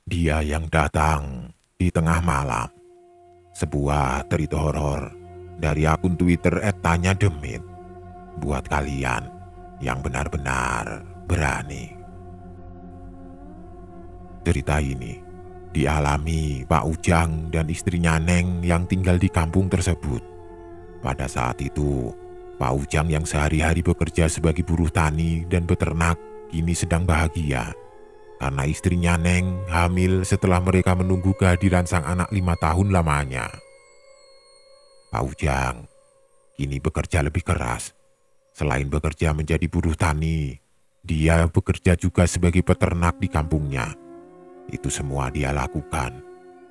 Dia yang datang di tengah malam. Sebuah cerita horor dari akun Twitter @tanyademit buat kalian yang benar-benar berani. Cerita ini dialami Pak Ujang dan istrinya Neng yang tinggal di kampung tersebut. Pada saat itu, Pak Ujang yang sehari-hari bekerja sebagai buruh tani dan beternak kini sedang bahagia karena istrinya Neng hamil setelah mereka menunggu kehadiran sang anak 5 tahun lamanya. Pak Ujang kini bekerja lebih keras. Selain bekerja menjadi buruh tani, dia bekerja juga sebagai peternak di kampungnya. Itu semua dia lakukan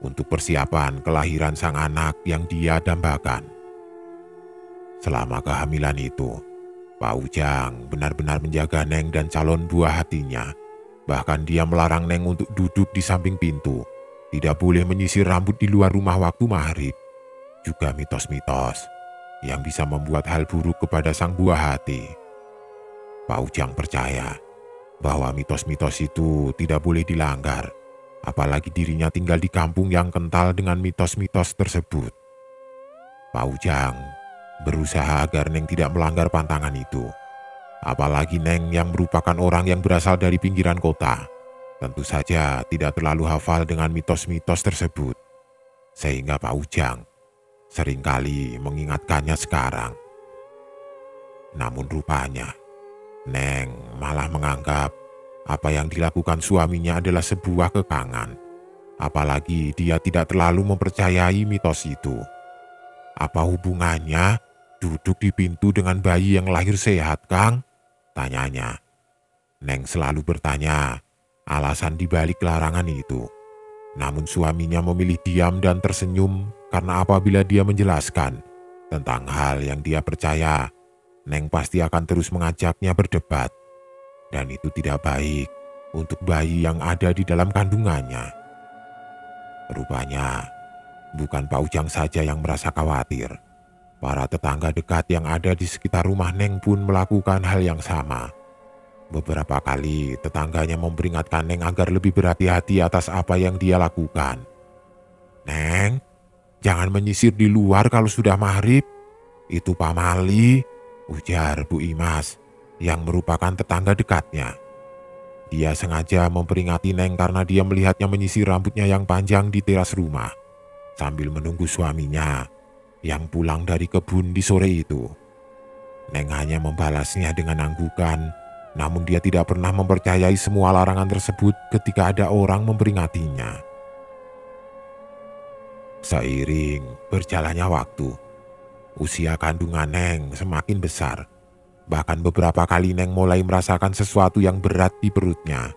untuk persiapan kelahiran sang anak yang dia dambakan. Selama kehamilan itu, Pak Ujang benar-benar menjaga Neng dan calon buah hatinya. Bahkan dia melarang Neng untuk duduk di samping pintu, tidak boleh menyisir rambut di luar rumah waktu maghrib. Juga mitos-mitos yang bisa membuat hal buruk kepada sang buah hati. Pak Ujang percaya bahwa mitos-mitos itu tidak boleh dilanggar, apalagi dirinya tinggal di kampung yang kental dengan mitos-mitos tersebut. Pak Ujang berusaha agar Neng tidak melanggar pantangan itu. Apalagi Neng yang merupakan orang yang berasal dari pinggiran kota, tentu saja tidak terlalu hafal dengan mitos-mitos tersebut. Sehingga Pak Ujang seringkali mengingatkannya sekarang. Namun rupanya, Neng malah menganggap apa yang dilakukan suaminya adalah sebuah kekangan. Apalagi dia tidak terlalu mempercayai mitos itu. Apa hubungannya duduk di pintu dengan bayi yang lahir sehat, Kang? Tanyanya. Neng selalu bertanya alasan dibalik larangan itu. Namun suaminya memilih diam dan tersenyum karena apabila dia menjelaskan tentang hal yang dia percaya, Neng pasti akan terus mengajaknya berdebat. Dan itu tidak baik untuk bayi yang ada di dalam kandungannya. Rupanya, bukan Pak Ujang saja yang merasa khawatir. Para tetangga dekat yang ada di sekitar rumah Neng pun melakukan hal yang sama. Beberapa kali tetangganya memperingatkan Neng agar lebih berhati-hati atas apa yang dia lakukan. "Neng, jangan menyisir di luar kalau sudah maghrib. Itu Pak Mali," ujar Bu Imas yang merupakan tetangga dekatnya. Dia sengaja memperingati Neng karena dia melihatnya menyisir rambutnya yang panjang di teras rumah sambil menunggu suaminya yang pulang dari kebun di sore itu. Neng hanya membalasnya dengan anggukan, namun dia tidak pernah mempercayai semua larangan tersebut ketika ada orang memperingatinya. Seiring berjalannya waktu, usia kandungan Neng semakin besar. Bahkan beberapa kali Neng mulai merasakan sesuatu yang berat di perutnya.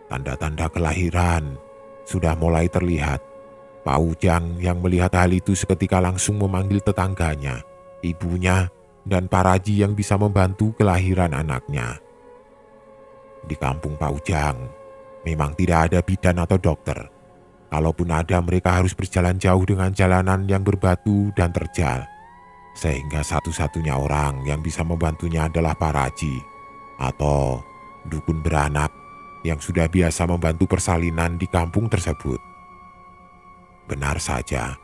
Tanda-tanda kelahiran sudah mulai terlihat. Pak Ujang yang melihat hal itu seketika langsung memanggil tetangganya, ibunya, dan Pak Raji yang bisa membantu kelahiran anaknya. Di kampung Pak Ujang, memang tidak ada bidan atau dokter. Kalaupun ada, mereka harus berjalan jauh dengan jalanan yang berbatu dan terjal. Sehingga satu-satunya orang yang bisa membantunya adalah Pak Raji, atau dukun beranak yang sudah biasa membantu persalinan di kampung tersebut. Benar saja,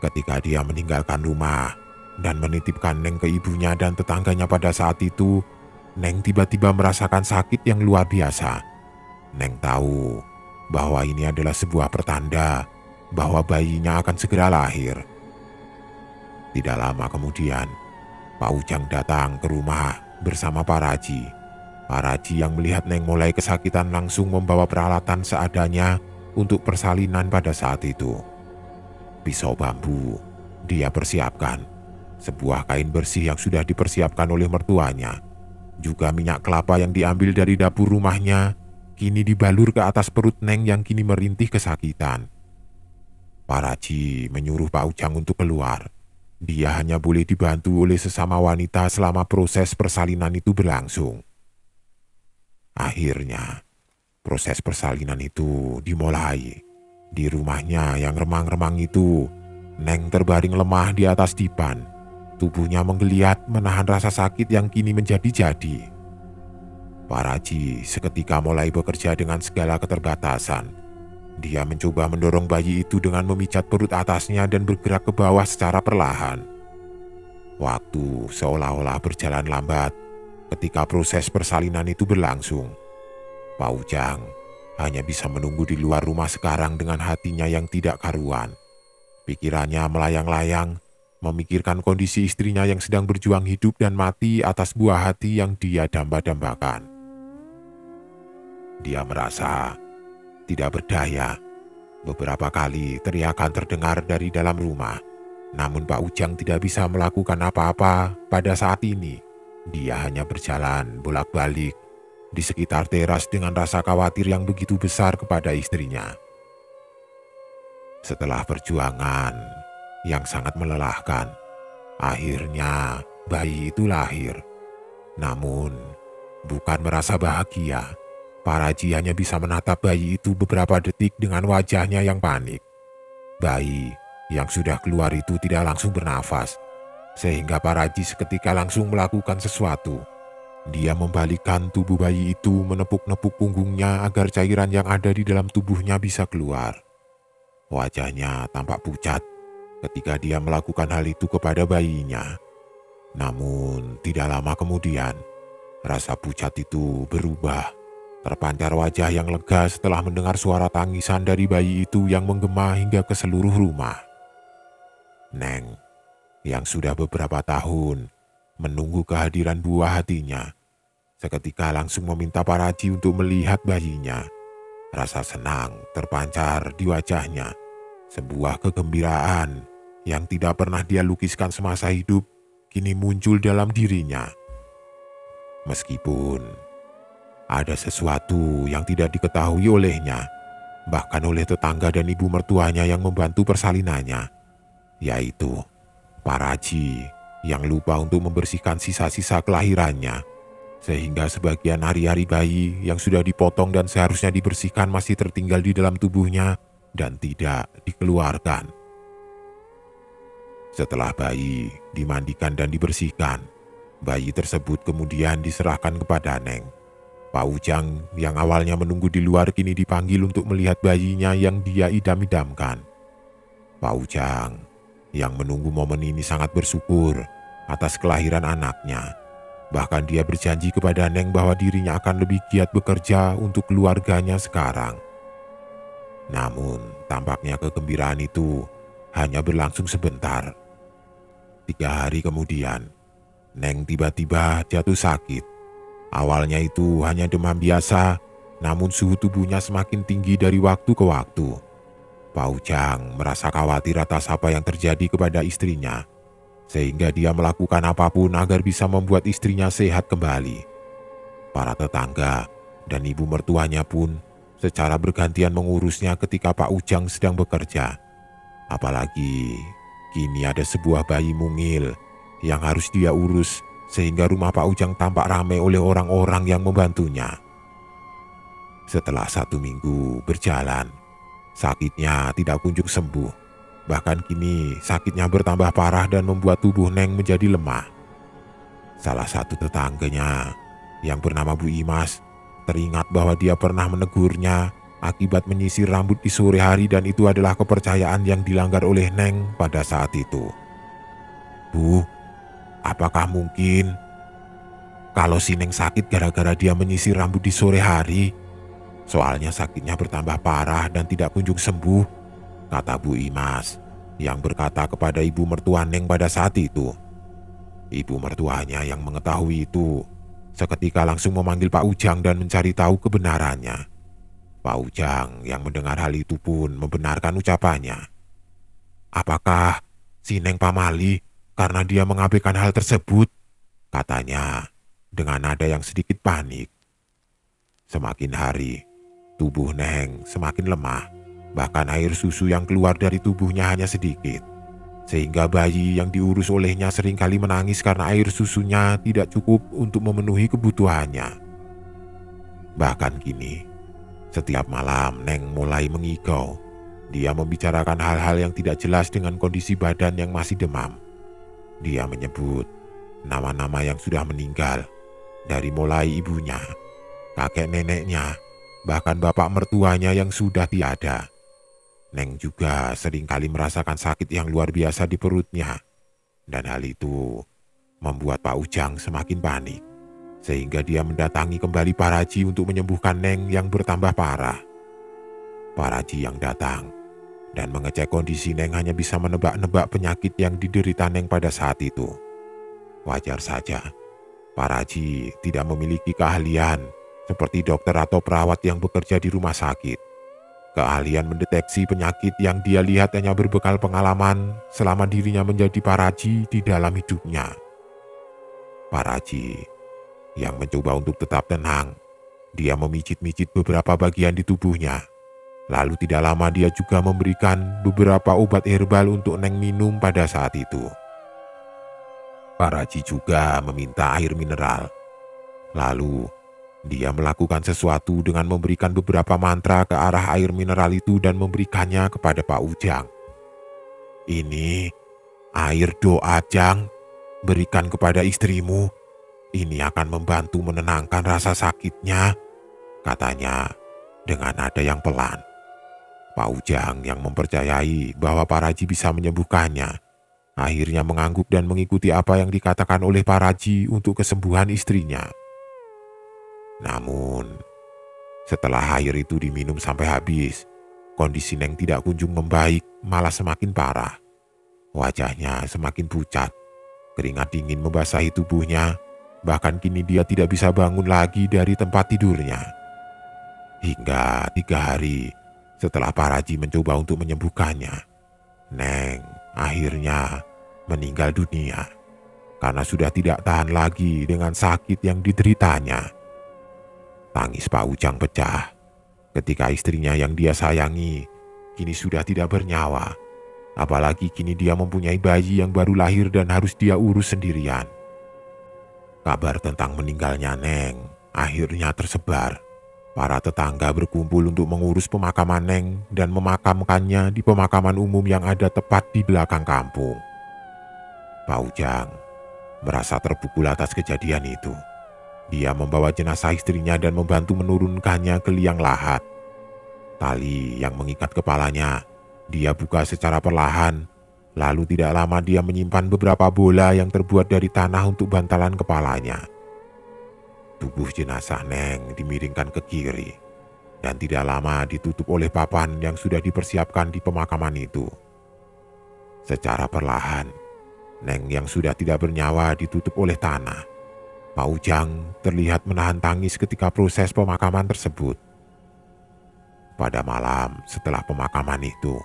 ketika dia meninggalkan rumah dan menitipkan Neng ke ibunya dan tetangganya pada saat itu, Neng tiba-tiba merasakan sakit yang luar biasa. Neng tahu bahwa ini adalah sebuah pertanda bahwa bayinya akan segera lahir. Tidak lama kemudian, Pak Ujang datang ke rumah bersama Pak Raji. Pak Raji yang melihat Neng mulai kesakitan langsung membawa peralatan seadanya untuk persalinan pada saat itu. Pisau bambu dia persiapkan, sebuah kain bersih yang sudah dipersiapkan oleh mertuanya, juga minyak kelapa yang diambil dari dapur rumahnya, kini dibalur ke atas perut Neng yang kini merintih kesakitan. Pak Raji menyuruh Pak Ujang untuk keluar. Dia hanya boleh dibantu oleh sesama wanita selama proses persalinan itu berlangsung. Akhirnya, proses persalinan itu dimulai. Di rumahnya yang remang-remang itu, Neng terbaring lemah di atas dipan. Tubuhnya menggeliat menahan rasa sakit yang kini menjadi-jadi. Pak Raji seketika mulai bekerja dengan segala keterbatasan. Dia mencoba mendorong bayi itu dengan memijat perut atasnya dan bergerak ke bawah secara perlahan. Waktu seolah-olah berjalan lambat ketika proses persalinan itu berlangsung. Pak Ujang hanya bisa menunggu di luar rumah sekarang dengan hatinya yang tidak karuan. Pikirannya melayang-layang, memikirkan kondisi istrinya yang sedang berjuang hidup dan mati atas buah hati yang dia damba-dambakan. Dia merasa tidak berdaya. Beberapa kali teriakan terdengar dari dalam rumah, namun Pak Ujang tidak bisa melakukan apa-apa pada saat ini. Dia hanya berjalan bolak-balik di sekitar teras dengan rasa khawatir yang begitu besar kepada istrinya. Setelah perjuangan yang sangat melelahkan, akhirnya bayi itu lahir. Namun, bukan merasa bahagia, Pak Raji hanya bisa menatap bayi itu beberapa detik dengan wajahnya yang panik. Bayi yang sudah keluar itu tidak langsung bernafas, sehingga Pak Raji seketika langsung melakukan sesuatu. Dia membalikkan tubuh bayi itu, menepuk-nepuk punggungnya agar cairan yang ada di dalam tubuhnya bisa keluar. Wajahnya tampak pucat ketika dia melakukan hal itu kepada bayinya. Namun tidak lama kemudian, rasa pucat itu berubah. Terpancar wajah yang lega setelah mendengar suara tangisan dari bayi itu yang menggema hingga ke seluruh rumah. Neng, yang sudah beberapa tahun menunggu kehadiran buah hatinya, seketika langsung meminta Pak Raji untuk melihat bayinya. Rasa senang terpancar di wajahnya, sebuah kegembiraan yang tidak pernah dia lukiskan semasa hidup kini muncul dalam dirinya. Meskipun ada sesuatu yang tidak diketahui olehnya, bahkan oleh tetangga dan ibu mertuanya yang membantu persalinannya, yaitu Pak Raji yang lupa untuk membersihkan sisa-sisa kelahirannya, sehingga sebagian hari-hari bayi yang sudah dipotong dan seharusnya dibersihkan masih tertinggal di dalam tubuhnya dan tidak dikeluarkan. Setelah bayi dimandikan dan dibersihkan, bayi tersebut kemudian diserahkan kepada Neng. Pak Ujang yang awalnya menunggu di luar kini dipanggil untuk melihat bayinya yang dia idam-idamkan. Pak Ujang yang menunggu momen ini sangat bersyukur atas kelahiran anaknya. Bahkan dia berjanji kepada Neng bahwa dirinya akan lebih giat bekerja untuk keluarganya sekarang. Namun tampaknya kegembiraan itu hanya berlangsung sebentar. 3 hari kemudian, Neng tiba-tiba jatuh sakit. Awalnya itu hanya demam biasa, namun suhu tubuhnya semakin tinggi dari waktu ke waktu. Pak Ujang merasa khawatir atas apa yang terjadi kepada istrinya, sehingga dia melakukan apapun agar bisa membuat istrinya sehat kembali. Para tetangga dan ibu mertuanya pun secara bergantian mengurusnya ketika Pak Ujang sedang bekerja. Apalagi kini ada sebuah bayi mungil yang harus dia urus, sehingga rumah Pak Ujang tampak ramai oleh orang-orang yang membantunya. Setelah 1 minggu berjalan, sakitnya tidak kunjung sembuh. Bahkan kini sakitnya bertambah parah dan membuat tubuh Neng menjadi lemah. Salah satu tetangganya yang bernama Bu Imas teringat bahwa dia pernah menegurnya akibat menyisir rambut di sore hari, dan itu adalah kepercayaan yang dilanggar oleh Neng pada saat itu. Bu, apakah mungkin kalau si Neng sakit gara-gara dia menyisir rambut di sore hari? Soalnya sakitnya bertambah parah dan tidak kunjung sembuh, kata Bu Imas yang berkata kepada ibu mertua Neng pada saat itu. Ibu mertuanya yang mengetahui itu seketika langsung memanggil Pak Ujang dan mencari tahu kebenarannya. Pak Ujang yang mendengar hal itu pun membenarkan ucapannya. Apakah si Neng pamali karena dia mengabaikan hal tersebut? Katanya dengan nada yang sedikit panik. Semakin hari, tubuh Neng semakin lemah. Bahkan air susu yang keluar dari tubuhnya hanya sedikit, sehingga bayi yang diurus olehnya seringkali menangis karena air susunya tidak cukup untuk memenuhi kebutuhannya. Bahkan kini, setiap malam Neng mulai mengigau. Dia membicarakan hal-hal yang tidak jelas dengan kondisi badan yang masih demam. Dia menyebut nama-nama yang sudah meninggal, dari mulai ibunya, kakek neneknya, bahkan bapak mertuanya yang sudah tiada. Neng juga seringkali merasakan sakit yang luar biasa di perutnya, dan hal itu membuat Pak Ujang semakin panik, sehingga dia mendatangi kembali Pak Raji untuk menyembuhkan Neng yang bertambah parah. Pak Raji yang datang dan mengecek kondisi Neng hanya bisa menebak-nebak penyakit yang diderita Neng pada saat itu. Wajar saja, Pak Raji tidak memiliki keahlian seperti dokter atau perawat yang bekerja di rumah sakit. Keahlian mendeteksi penyakit yang dia lihat hanya berbekal pengalaman selama dirinya menjadi Pak Raji di dalam hidupnya. Pak Raji yang mencoba untuk tetap tenang, dia memijit-mijit beberapa bagian di tubuhnya. Lalu tidak lama dia juga memberikan beberapa obat herbal untuk Neng minum pada saat itu. Pak Raji juga meminta air mineral. Lalu dia melakukan sesuatu dengan memberikan beberapa mantra ke arah air mineral itu dan memberikannya kepada Pak Ujang. "Ini air doa, Jang. Berikan kepada istrimu. Ini akan membantu menenangkan rasa sakitnya," katanya dengan nada yang pelan. Pak Ujang yang mempercayai bahwa Pak Raji bisa menyembuhkannya, akhirnya mengangguk dan mengikuti apa yang dikatakan oleh Pak Raji untuk kesembuhan istrinya. Namun, setelah air itu diminum sampai habis, kondisi Neng tidak kunjung membaik, malah semakin parah. Wajahnya semakin pucat, keringat dingin membasahi tubuhnya, bahkan kini dia tidak bisa bangun lagi dari tempat tidurnya. Hingga 3 hari setelah Pak Raji mencoba untuk menyembuhkannya, Neng akhirnya meninggal dunia karena sudah tidak tahan lagi dengan sakit yang dideritanya. Tangis Pak Ujang pecah ketika istrinya yang dia sayangi kini sudah tidak bernyawa. Apalagi kini dia mempunyai bayi yang baru lahir dan harus dia urus sendirian. Kabar tentang meninggalnya Neng akhirnya tersebar. Para tetangga berkumpul untuk mengurus pemakaman Neng dan memakamkannya di pemakaman umum yang ada tepat di belakang kampung. Pak Ujang merasa terpukul atas kejadian itu. Dia membawa jenazah istrinya dan membantu menurunkannya ke liang lahat. Tali yang mengikat kepalanya, dia buka secara perlahan. Lalu tidak lama dia menyimpan beberapa bola yang terbuat dari tanah untuk bantalan kepalanya. Tubuh jenazah Neng dimiringkan ke kiri, dan tidak lama ditutup oleh papan yang sudah dipersiapkan di pemakaman itu. Secara perlahan, Neng yang sudah tidak bernyawa ditutup oleh tanah. Pak Ujang terlihat menahan tangis ketika proses pemakaman tersebut. Pada malam setelah pemakaman itu,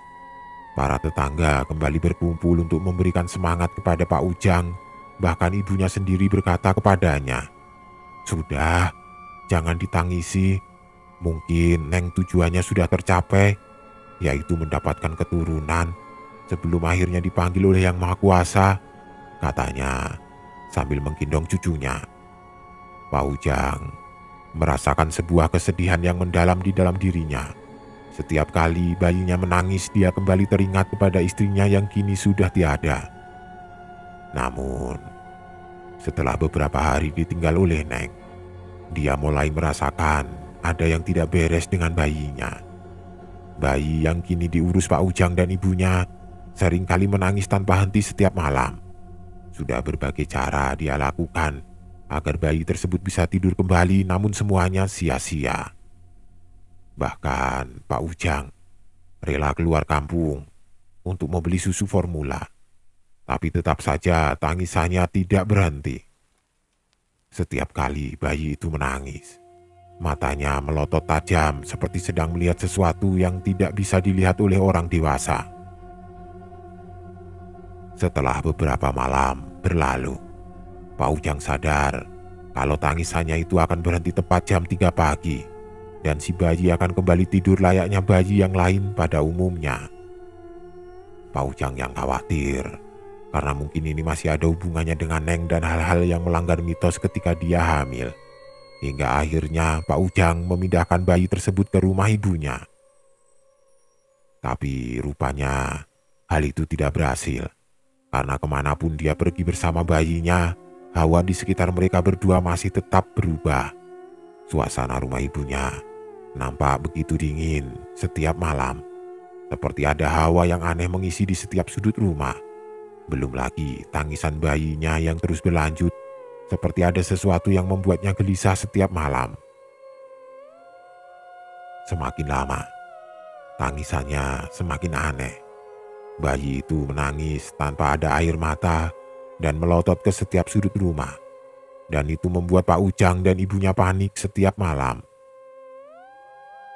para tetangga kembali berkumpul untuk memberikan semangat kepada Pak Ujang. Bahkan ibunya sendiri berkata kepadanya, "Sudah, jangan ditangisi. Mungkin Neng tujuannya sudah tercapai, yaitu mendapatkan keturunan sebelum akhirnya dipanggil oleh Yang Maha Kuasa," katanya sambil menggendong cucunya. Pak Ujang merasakan sebuah kesedihan yang mendalam di dalam dirinya. Setiap kali bayinya menangis, dia kembali teringat kepada istrinya yang kini sudah tiada. Namun, setelah beberapa hari ditinggal oleh Neng, dia mulai merasakan ada yang tidak beres dengan bayinya. Bayi yang kini diurus Pak Ujang dan ibunya seringkali menangis tanpa henti setiap malam. Sudah berbagai cara dia lakukan agar bayi tersebut bisa tidur kembali, namun semuanya sia-sia. Bahkan Pak Ujang rela keluar kampung untuk membeli susu formula. Tapi tetap saja tangisannya tidak berhenti. Setiap kali bayi itu menangis, matanya melotot tajam seperti sedang melihat sesuatu yang tidak bisa dilihat oleh orang dewasa. Setelah beberapa malam berlalu, Pak Ujang sadar kalau tangisannya itu akan berhenti tepat jam 3 pagi dan si bayi akan kembali tidur layaknya bayi yang lain pada umumnya. Pak Ujang yang khawatir karena mungkin ini masih ada hubungannya dengan Neng dan hal-hal yang melanggar mitos ketika dia hamil. Hingga akhirnya Pak Ujang memindahkan bayi tersebut ke rumah ibunya. Tapi rupanya hal itu tidak berhasil. Karena kemanapun dia pergi bersama bayinya, hawa di sekitar mereka berdua masih tetap berubah. Suasana rumah ibunya Nampak begitu dingin setiap malam, seperti ada hawa yang aneh mengisi di setiap sudut rumah. Belum lagi tangisan bayinya yang terus berlanjut, seperti ada sesuatu yang membuatnya gelisah setiap malam. Semakin lama, tangisannya semakin aneh. Bayi itu menangis tanpa ada air mata dan melotot ke setiap sudut rumah. Dan itu membuat Pak Ujang dan ibunya panik setiap malam.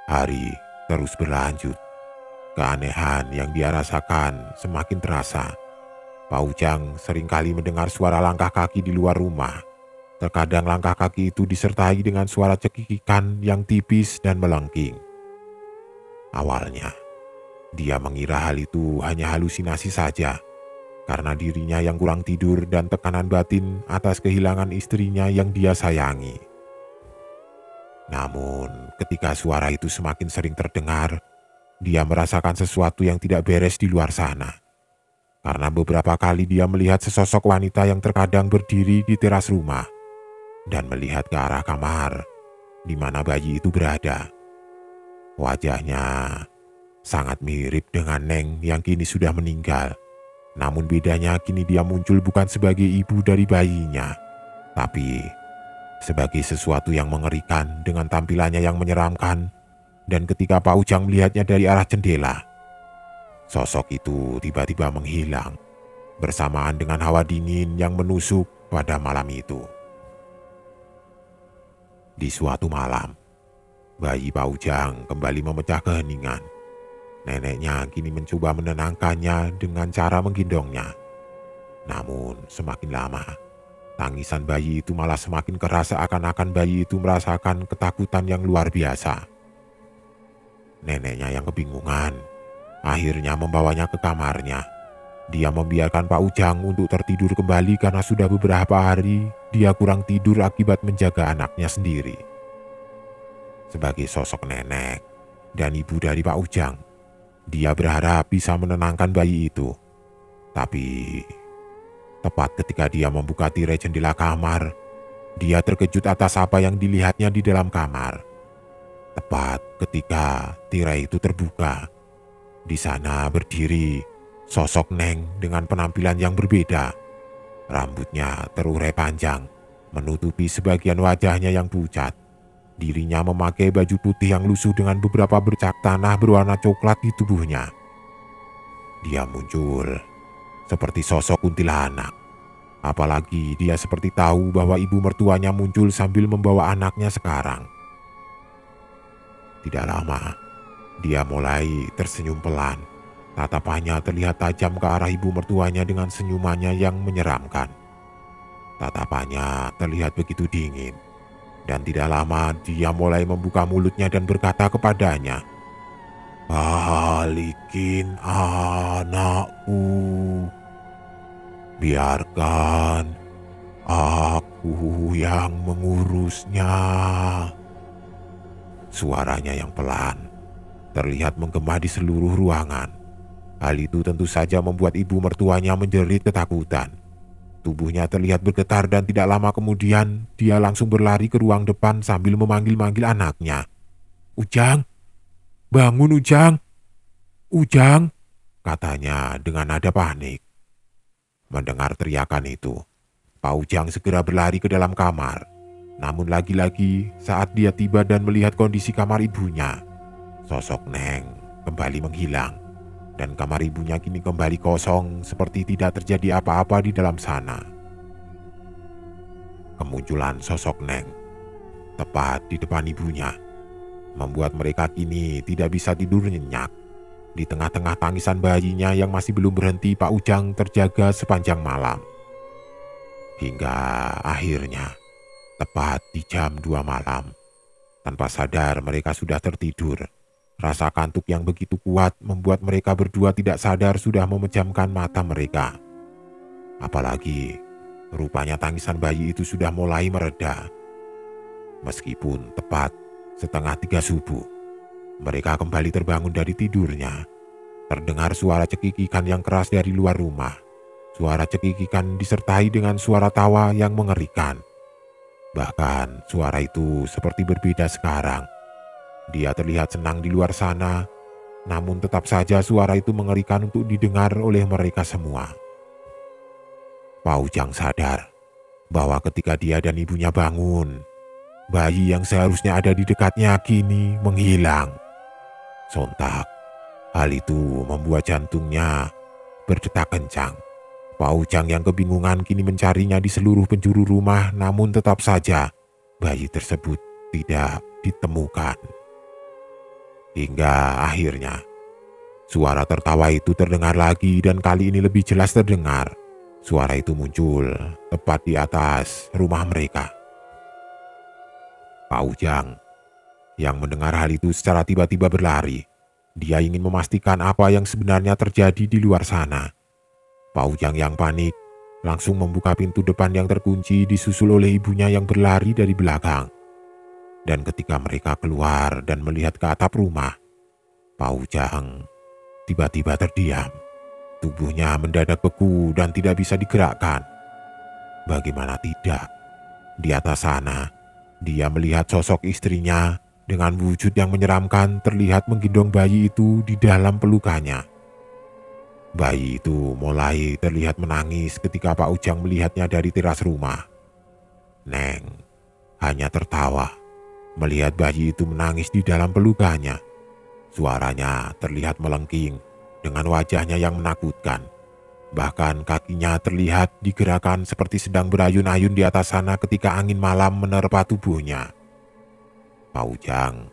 Hari terus berlanjut. Keanehan yang dia rasakan semakin terasa. Pak Ujang seringkali mendengar suara langkah kaki di luar rumah. Terkadang langkah kaki itu disertai dengan suara cekikikan yang tipis dan melengking. Awalnya, dia mengira hal itu hanya halusinasi saja, karena dirinya yang kurang tidur dan tekanan batin atas kehilangan istrinya yang dia sayangi. Namun, ketika suara itu semakin sering terdengar, dia merasakan sesuatu yang tidak beres di luar sana. Karena beberapa kali dia melihat sesosok wanita yang terkadang berdiri di teras rumah dan melihat ke arah kamar di mana bayi itu berada. Wajahnya sangat mirip dengan Neng yang kini sudah meninggal. Namun bedanya kini dia muncul bukan sebagai ibu dari bayinya, tapi sebagai sesuatu yang mengerikan dengan tampilannya yang menyeramkan. Dan ketika Pak Ujang melihatnya dari arah jendela, sosok itu tiba-tiba menghilang bersamaan dengan hawa dingin yang menusuk pada malam itu. Di suatu malam, bayi Pak Ujang kembali memecah keheningan. Neneknya kini mencoba menenangkannya dengan cara menggendongnya. Namun semakin lama, tangisan bayi itu malah semakin keras, seakan-akan bayi itu merasakan ketakutan yang luar biasa. Neneknya yang kebingungan akhirnya membawanya ke kamarnya. Dia membiarkan Pak Ujang untuk tertidur kembali karena sudah beberapa hari dia kurang tidur akibat menjaga anaknya sendiri. Sebagai sosok nenek dan ibu dari Pak Ujang, dia berharap bisa menenangkan bayi itu. Tapi tepat ketika dia membuka tirai jendela kamar, dia terkejut atas apa yang dilihatnya di dalam kamar. Tepat ketika tirai itu terbuka, di sana berdiri sosok Neng dengan penampilan yang berbeda. Rambutnya terurai panjang, menutupi sebagian wajahnya yang pucat. Dirinya memakai baju putih yang lusuh dengan beberapa bercak tanah berwarna coklat di tubuhnya. Dia muncul seperti sosok kuntilanak. Apalagi dia seperti tahu bahwa ibu mertuanya muncul sambil membawa anaknya sekarang. Tidak lama, dia mulai tersenyum pelan. Tatapannya terlihat tajam ke arah ibu mertuanya dengan senyumannya yang menyeramkan. Tatapannya terlihat begitu dingin. Dan tidak lama dia mulai membuka mulutnya dan berkata kepadanya, "Balikin anakku. Biarkan aku yang mengurusnya." Suaranya yang pelan terlihat menggema di seluruh ruangan. Hal itu tentu saja membuat ibu mertuanya menjerit ketakutan. Tubuhnya terlihat bergetar dan tidak lama kemudian dia langsung berlari ke ruang depan sambil memanggil-manggil anaknya. "Ujang, bangun Ujang, Ujang," katanya dengan nada panik. Mendengar teriakan itu, Pak Ujang segera berlari ke dalam kamar. Namun lagi-lagi saat dia tiba dan melihat kondisi kamar ibunya, sosok Neng kembali menghilang. Dan kamar ibunya kini kembali kosong seperti tidak terjadi apa-apa di dalam sana. Kemunculan sosok Neng tepat di depan ibunya membuat mereka kini tidak bisa tidur nyenyak. Di tengah-tengah tangisan bayinya yang masih belum berhenti, Pak Ujang terjaga sepanjang malam. Hingga akhirnya, tepat di jam 2 malam, tanpa sadar mereka sudah tertidur. Rasa kantuk yang begitu kuat membuat mereka berdua tidak sadar sudah memejamkan mata mereka. Apalagi, rupanya tangisan bayi itu sudah mulai mereda. Meskipun tepat setengah 3 subuh, mereka kembali terbangun dari tidurnya. Terdengar suara cekikikan yang keras dari luar rumah. Suara cekikikan disertai dengan suara tawa yang mengerikan. Bahkan suara itu seperti berbeda sekarang. Dia terlihat senang di luar sana, namun tetap saja suara itu mengerikan untuk didengar oleh mereka semua. Pak Ujang sadar bahwa ketika dia dan ibunya bangun, bayi yang seharusnya ada di dekatnya kini menghilang. Sontak, hal itu membuat jantungnya berdetak kencang. Pak Ujang yang kebingungan kini mencarinya di seluruh penjuru rumah, namun tetap saja bayi tersebut tidak ditemukan. Hingga akhirnya suara tertawa itu terdengar lagi dan kali ini lebih jelas terdengar. Suara itu muncul tepat di atas rumah mereka. Pak Ujang yang mendengar hal itu secara tiba-tiba berlari. Dia ingin memastikan apa yang sebenarnya terjadi di luar sana. Pak Ujang yang panik langsung membuka pintu depan yang terkunci disusul oleh ibunya yang berlari dari belakang. Dan ketika mereka keluar dan melihat ke atap rumah, Pak Ujang tiba-tiba terdiam. Tubuhnya mendadak beku dan tidak bisa digerakkan. Bagaimana tidak, di atas sana dia melihat sosok istrinya dengan wujud yang menyeramkan terlihat menggendong bayi itu di dalam pelukannya. Bayi itu mulai terlihat menangis ketika Pak Ujang melihatnya dari teras rumah. Neng hanya tertawa melihat bayi itu menangis di dalam pelukannya. Suaranya terlihat melengking dengan wajahnya yang menakutkan. Bahkan kakinya terlihat digerakkan seperti sedang berayun-ayun di atas sana ketika angin malam menerpa tubuhnya. Pak Ujang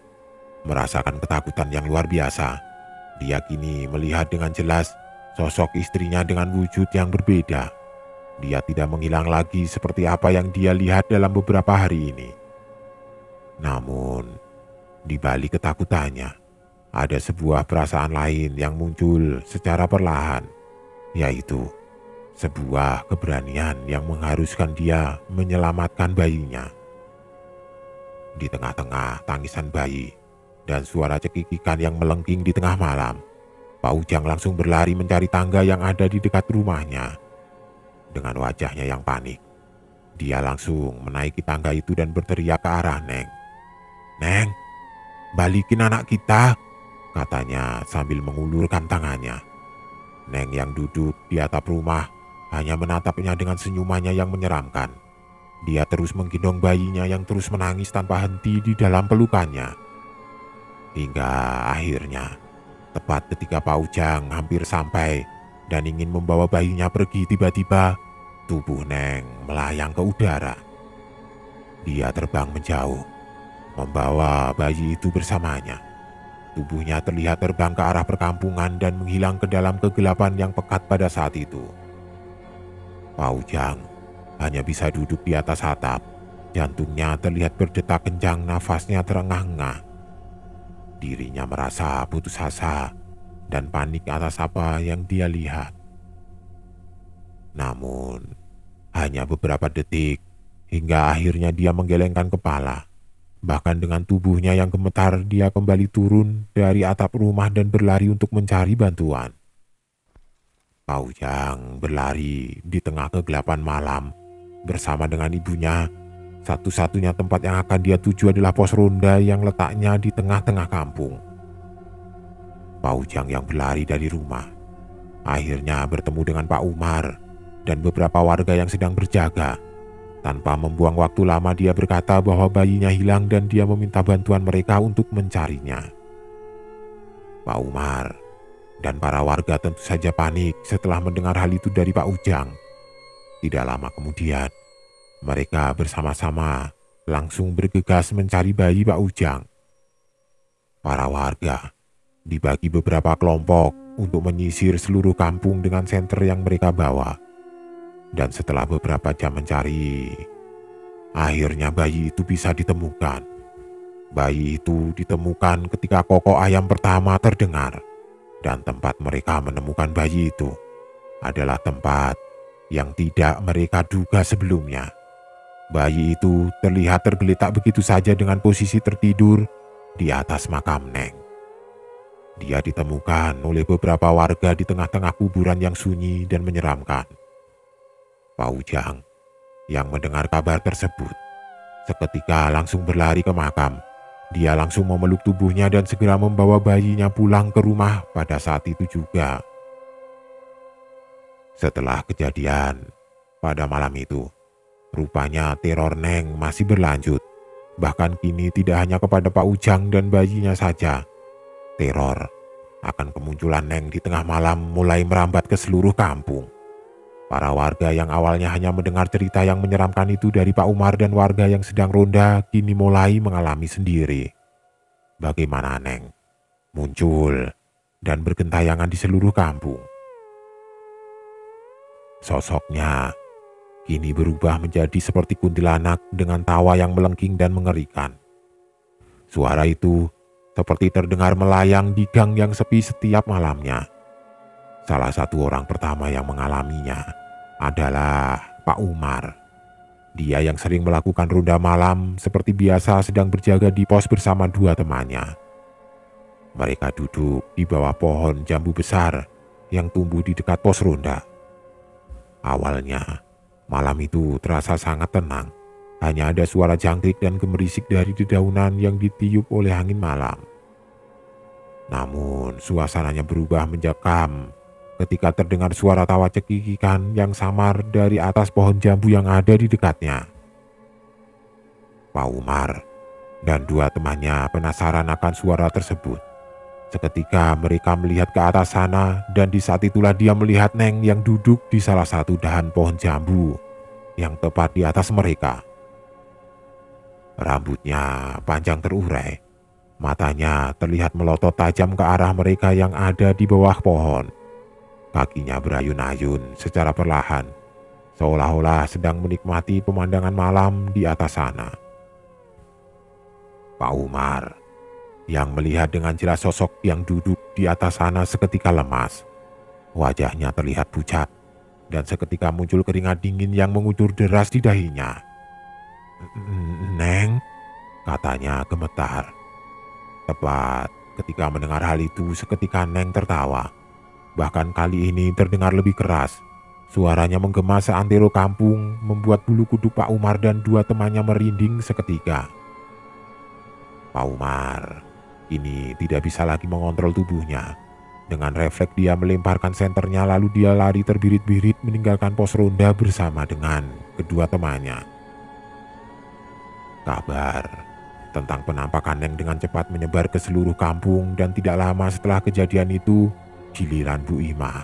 merasakan ketakutan yang luar biasa. Dia kini melihat dengan jelas sosok istrinya dengan wujud yang berbeda. Dia tidak menghilang lagi seperti apa yang dia lihat dalam beberapa hari ini. Namun, di balik ketakutannya, ada sebuah perasaan lain yang muncul secara perlahan, yaitu sebuah keberanian yang mengharuskan dia menyelamatkan bayinya. Di tengah-tengah tangisan bayi dan suara cekikikan yang melengking di tengah malam, Pak Ujang langsung berlari mencari tangga yang ada di dekat rumahnya. Dengan wajahnya yang panik, dia langsung menaiki tangga itu dan berteriak ke arah Neng. "Neng, balikin anak kita," katanya sambil mengulurkan tangannya. Neng yang duduk di atap rumah hanya menatapnya dengan senyumannya yang menyeramkan. Dia terus menggendong bayinya yang terus menangis tanpa henti di dalam pelukannya. Hingga akhirnya, tepat ketika Pak Ujang hampir sampai dan ingin membawa bayinya pergi, tiba-tiba tubuh Neng melayang ke udara. Dia terbang menjauh, membawa bayi itu bersamanya. Tubuhnya terlihat terbang ke arah perkampungan dan menghilang ke dalam kegelapan yang pekat pada saat itu. Pak Ujang hanya bisa duduk di atas atap. Jantungnya terlihat berdetak kencang, nafasnya terengah-engah. Dirinya merasa putus asa dan panik atas apa yang dia lihat. Namun, hanya beberapa detik hingga akhirnya dia menggelengkan kepala. Bahkan dengan tubuhnya yang gemetar, dia kembali turun dari atap rumah dan berlari untuk mencari bantuan. Pak Ujang berlari di tengah kegelapan malam bersama dengan ibunya. Satu-satunya tempat yang akan dia tuju adalah pos ronda yang letaknya di tengah-tengah kampung. Pak Ujang yang berlari dari rumah akhirnya bertemu dengan Pak Umar dan beberapa warga yang sedang berjaga. Tanpa membuang waktu lama, dia berkata bahwa bayinya hilang dan dia meminta bantuan mereka untuk mencarinya. Pak Umar dan para warga tentu saja panik setelah mendengar hal itu dari Pak Ujang. Tidak lama kemudian, mereka bersama-sama langsung bergegas mencari bayi Pak Ujang. Para warga dibagi beberapa kelompok untuk menyisir seluruh kampung dengan senter yang mereka bawa. Dan setelah beberapa jam mencari, akhirnya bayi itu bisa ditemukan. Bayi itu ditemukan ketika kokok ayam pertama terdengar. Dan tempat mereka menemukan bayi itu adalah tempat yang tidak mereka duga sebelumnya. Bayi itu terlihat tergeletak begitu saja dengan posisi tertidur di atas makam Neng. Dia ditemukan oleh beberapa warga di tengah-tengah kuburan yang sunyi dan menyeramkan. Pak Ujang yang mendengar kabar tersebut seketika langsung berlari ke makam Dia langsung memeluk tubuhnya dan segera membawa bayinya pulang ke rumah pada saat itu juga. Setelah kejadian pada malam itu, rupanya teror Neng masih berlanjut. Bahkan kini tidak hanya kepada Pak Ujang dan bayinya saja. Teror akan kemunculan Neng di tengah malam mulai merambat ke seluruh kampung. Para warga yang awalnya hanya mendengar cerita yang menyeramkan itu dari Pak Umar dan warga yang sedang ronda kini mulai mengalami sendiri. Bagaimana Neng muncul dan bergentayangan di seluruh kampung. Sosoknya kini berubah menjadi seperti kuntilanak dengan tawa yang melengking dan mengerikan. Suara itu seperti terdengar melayang di gang yang sepi setiap malamnya. Salah satu orang pertama yang mengalaminya adalah Pak Umar. Dia yang sering melakukan ronda malam seperti biasa sedang berjaga di pos bersama dua temannya. Mereka duduk di bawah pohon jambu besar yang tumbuh di dekat pos ronda. Awalnya, malam itu terasa sangat tenang. Hanya ada suara jangkrik dan gemerisik dari dedaunan yang ditiup oleh angin malam. Namun, suasananya berubah mencekam ketika terdengar suara tawa cekikikan yang samar dari atas pohon jambu yang ada di dekatnya. Pak Umar dan dua temannya penasaran akan suara tersebut. Seketika mereka melihat ke atas sana dan di saat itulah dia melihat Neng yang duduk di salah satu dahan pohon jambu yang tepat di atas mereka. Rambutnya panjang terurai, matanya terlihat melotot tajam ke arah mereka yang ada di bawah pohon. Kakinya berayun-ayun secara perlahan, seolah-olah sedang menikmati pemandangan malam di atas sana. Pak Umar yang melihat dengan jelas sosok yang duduk di atas sana seketika lemas. Wajahnya terlihat pucat dan seketika muncul keringat dingin yang mengucur deras di dahinya. "Neng," katanya gemetar. Tepat ketika mendengar hal itu seketika Neng tertawa. Bahkan kali ini terdengar lebih keras. Suaranya menggema seantero kampung membuat bulu kuduk Pak Umar dan dua temannya merinding seketika. Pak Umar kini tidak bisa lagi mengontrol tubuhnya. Dengan refleks dia melemparkan senternya lalu dia lari terbirit-birit meninggalkan pos ronda bersama dengan kedua temannya. Kabar tentang penampakan Neng dengan cepat menyebar ke seluruh kampung dan tidak lama setelah kejadian itu, giliran Bu Imah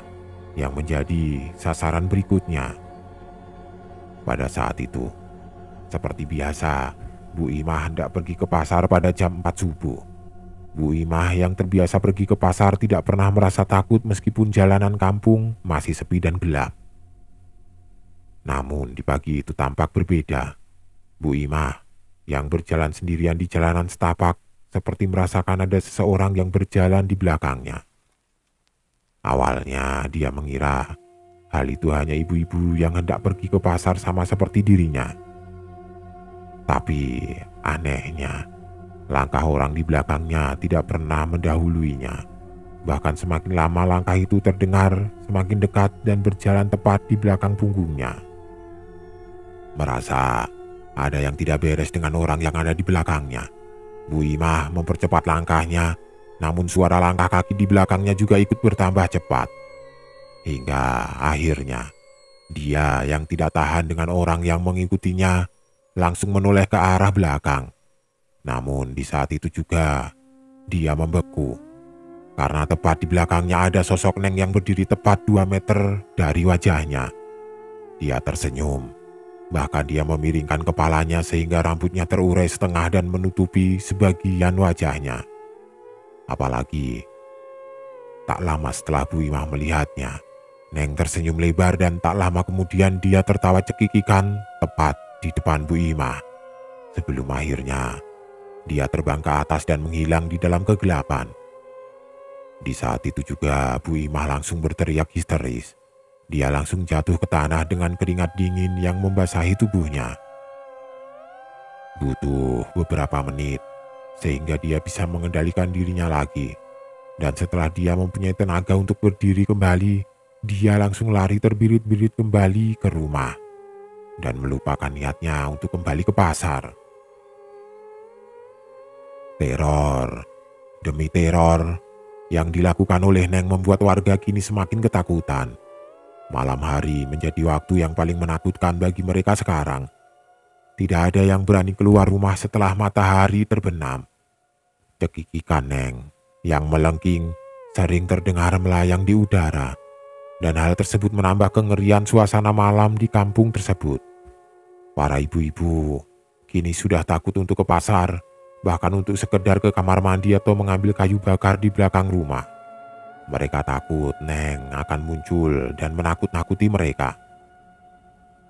yang menjadi sasaran berikutnya. Pada saat itu, seperti biasa, Bu Imah hendak pergi ke pasar pada jam 4 subuh. Bu Imah yang terbiasa pergi ke pasar tidak pernah merasa takut meskipun jalanan kampung masih sepi dan gelap. Namun di pagi itu tampak berbeda. Bu Imah yang berjalan sendirian di jalanan setapak seperti merasakan ada seseorang yang berjalan di belakangnya. Awalnya dia mengira hal itu hanya ibu-ibu yang hendak pergi ke pasar sama seperti dirinya. Tapi anehnya, langkah orang di belakangnya tidak pernah mendahuluinya. Bahkan semakin lama langkah itu terdengar semakin dekat dan berjalan tepat di belakang punggungnya. Merasa ada yang tidak beres dengan orang yang ada di belakangnya, Bu Imah mempercepat langkahnya, namun suara langkah kaki di belakangnya juga ikut bertambah cepat. Hingga akhirnya, dia yang tidak tahan dengan orang yang mengikutinya langsung menoleh ke arah belakang. Namun di saat itu juga dia membeku karena tepat di belakangnya ada sosok Neng yang berdiri tepat 2 meter dari wajahnya. Dia tersenyum, bahkan dia memiringkan kepalanya sehingga rambutnya terurai setengah dan menutupi sebagian wajahnya. Apalagi tak lama setelah Bu Imah melihatnya, Neng tersenyum lebar dan tak lama kemudian dia tertawa cekikikan tepat di depan Bu Imah. Sebelum akhirnya dia terbang ke atas dan menghilang di dalam kegelapan. Di saat itu juga Bu Imah langsung berteriak histeris. Dia langsung jatuh ke tanah dengan keringat dingin yang membasahi tubuhnya. Butuh beberapa menit sehingga dia bisa mengendalikan dirinya lagi. Dan setelah dia mempunyai tenaga untuk berdiri kembali, dia langsung lari terbirit-birit kembali ke rumah dan melupakan niatnya untuk kembali ke pasar. Teror demi teror yang dilakukan oleh Neng membuat warga kini semakin ketakutan. Malam hari menjadi waktu yang paling menakutkan bagi mereka sekarang. Tidak ada yang berani keluar rumah setelah matahari terbenam. Cekikikan Neng yang melengking sering terdengar melayang di udara, dan hal tersebut menambah kengerian suasana malam di kampung tersebut. Para ibu-ibu kini sudah takut untuk ke pasar, bahkan untuk sekedar ke kamar mandi atau mengambil kayu bakar di belakang rumah. Mereka takut Neng akan muncul dan menakut-nakuti mereka.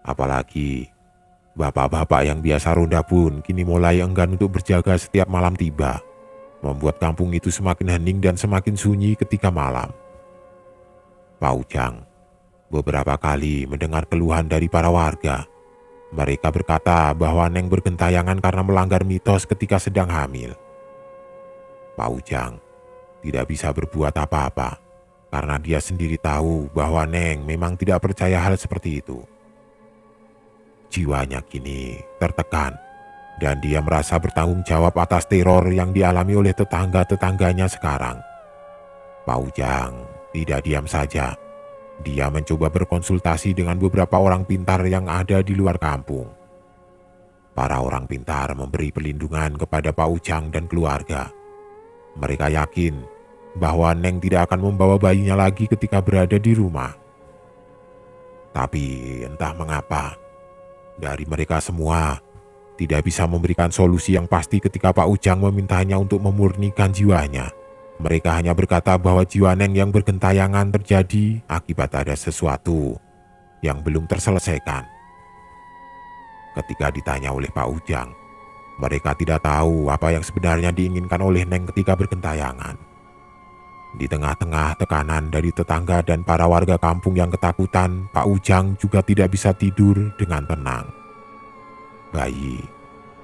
Apalagi bapak-bapak yang biasa ronda pun kini mulai enggan untuk berjaga setiap malam tiba, membuat kampung itu semakin hening dan semakin sunyi ketika malam. Pak Ujang beberapa kali mendengar keluhan dari para warga. Mereka berkata bahwa Neng bergentayangan karena melanggar mitos ketika sedang hamil. Pak Ujang tidak bisa berbuat apa-apa karena dia sendiri tahu bahwa Neng memang tidak percaya hal seperti itu. Jiwanya kini tertekan dan dia merasa bertanggung jawab atas teror yang dialami oleh tetangga-tetangganya sekarang. Pak Ujang tidak diam saja. Dia mencoba berkonsultasi dengan beberapa orang pintar yang ada di luar kampung. Para orang pintar memberi perlindungan kepada Pak Ujang dan keluarga. Mereka yakin bahwa Neng tidak akan membawa bayinya lagi ketika berada di rumah. Tapi entah mengapa, dari mereka semua tidak bisa memberikan solusi yang pasti ketika Pak Ujang memintanya untuk memurnikan jiwanya. Mereka hanya berkata bahwa jiwa Neng yang bergentayangan terjadi akibat ada sesuatu yang belum terselesaikan. Ketika ditanya oleh Pak Ujang, mereka tidak tahu apa yang sebenarnya diinginkan oleh Neng ketika bergentayangan. Di tengah-tengah tekanan dari tetangga dan para warga kampung yang ketakutan, Pak Ujang juga tidak bisa tidur dengan tenang. Bayi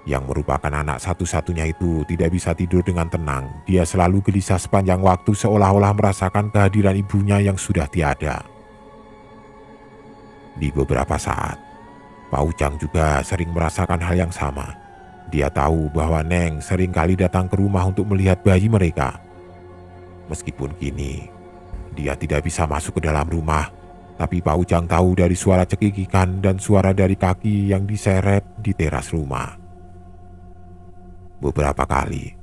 yang merupakan anak satu-satunya itu tidak bisa tidur dengan tenang. Dia selalu gelisah sepanjang waktu seolah-olah merasakan kehadiran ibunya yang sudah tiada. Di beberapa saat, Pak Ujang juga sering merasakan hal yang sama. Dia tahu bahwa Neng sering kali datang ke rumah untuk melihat bayi mereka. Meskipun kini dia tidak bisa masuk ke dalam rumah, tapi Pak Ujang tahu dari suara cekikikan dan suara dari kaki yang diseret di teras rumah. Beberapa kali